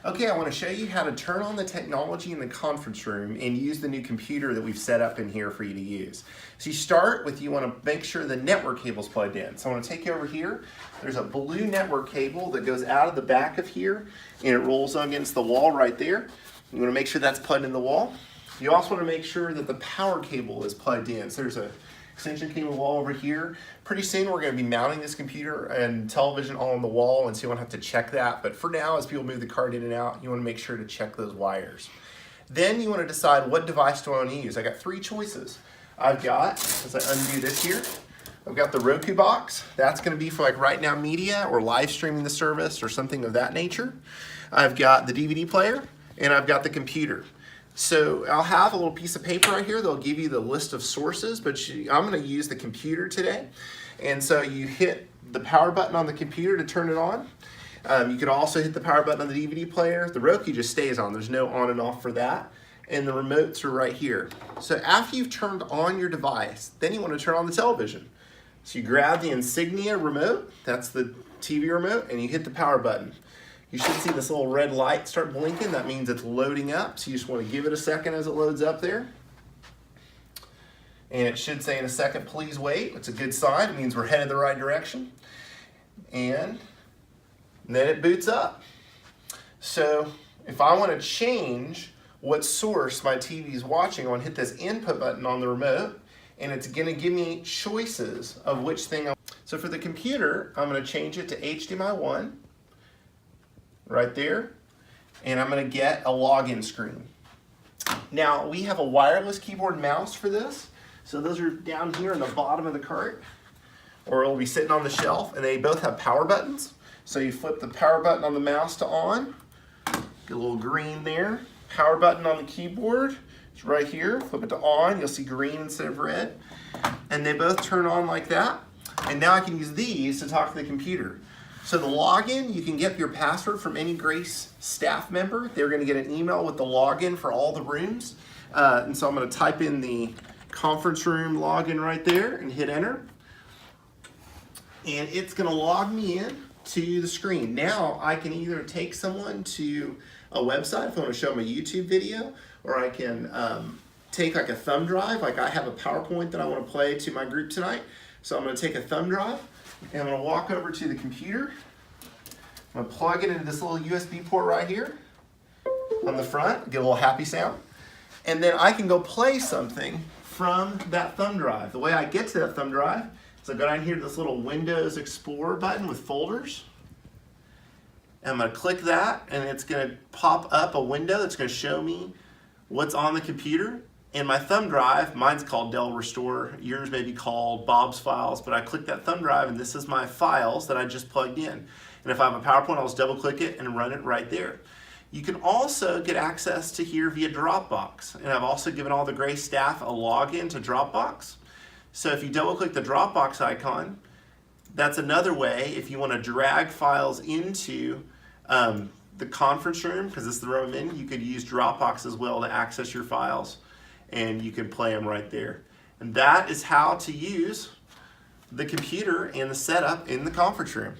Okay, I want to show you how to turn on the technology in the conference room and use the new computer that we've set up in here for you to use. So you want to make sure the network cable's plugged in. So I want to take you over here. There's a blue network cable that goes out of the back of here and it rolls against the wall right there. You want to make sure that's plugged in the wall. You also want to make sure that the power cable is plugged in. So there's a extension cable wall over here. Pretty soon we're going to be mounting this computer and television all on the wall, and so you won't have to check that. But for now, as people move the card in and out, you want to make sure to check those wires. Then you want to decide what device do I want to use. I got three choices. I've got, as I undo this here, I've got the Roku box. That's going to be for like Right Now Media or live streaming the service or something of that nature. I've got the DVD player, and I've got the computer. So I'll have a little piece of paper right here that'll give you the list of sources, but I'm going to use the computer today. And so you hit the power button on the computer to turn it on. You can also hit the power button on the DVD player. The Roku just stays on. There's no on and off for that. And the remotes are right here. So after you've turned on your device, then you want to turn on the television. So you grab the Insignia remote, that's the TV remote, and you hit the power button. You should see this little red light start blinking. That means it's loading up. So you just want to give it a second as it loads up there. And it should say in a second, please wait. It's a good sign. It means we're headed the right direction. And then it boots up. So if I want to change what source my TV is watching, I want to hit this input button on the remote, and it's going to give me choices of which thing. So for the computer, I'm going to change it to HDMI 1. Right there, and I'm going to get a login screen. Now we have a wireless keyboard and mouse for this, so those are down here in the bottom of the cart, or it'll be sitting on the shelf, and they both have power buttons. So you flip the power button on the mouse to on, get a little green there. Power button on the keyboard is right here, flip it to on, you'll see green instead of red, and they both turn on like that. And now I can use these to talk to the computer. So the login, you can get your password from any Grace staff member. They're going to get an email with the login for all the rooms. And so I'm going to type in the conference room login right there and hit enter. And it's going to log me in to the screen. Now I can either take someone to a website if I want to show them a YouTube video, or I can take like a thumb drive. Like I have a PowerPoint that I want to play to my group tonight. So I'm going to take a thumb drive. And I'm going to walk over to the computer. I'm going to plug it into this little USB port right here on the front, get a little happy sound. And then I can go play something from that thumb drive. The way I get to that thumb drive is I go down here to this little Windows Explorer button with folders. And I'm going to click that, and it's going to pop up a window that's going to show me what's on the computer. And my thumb drive, mine's called Dell Restore, yours may be called Bob's Files, but I click that thumb drive and this is my files that I just plugged in. And if I have a PowerPoint, I'll just double click it and run it right there. You can also get access to here via Dropbox. And I've also given all the Grace staff a login to Dropbox. So if you double click the Dropbox icon, that's another way if you want to drag files into the conference room, because it's the room I'm in, you could use Dropbox as well to access your files. And you can play them right there. And that is how to use the computer and the setup in the conference room.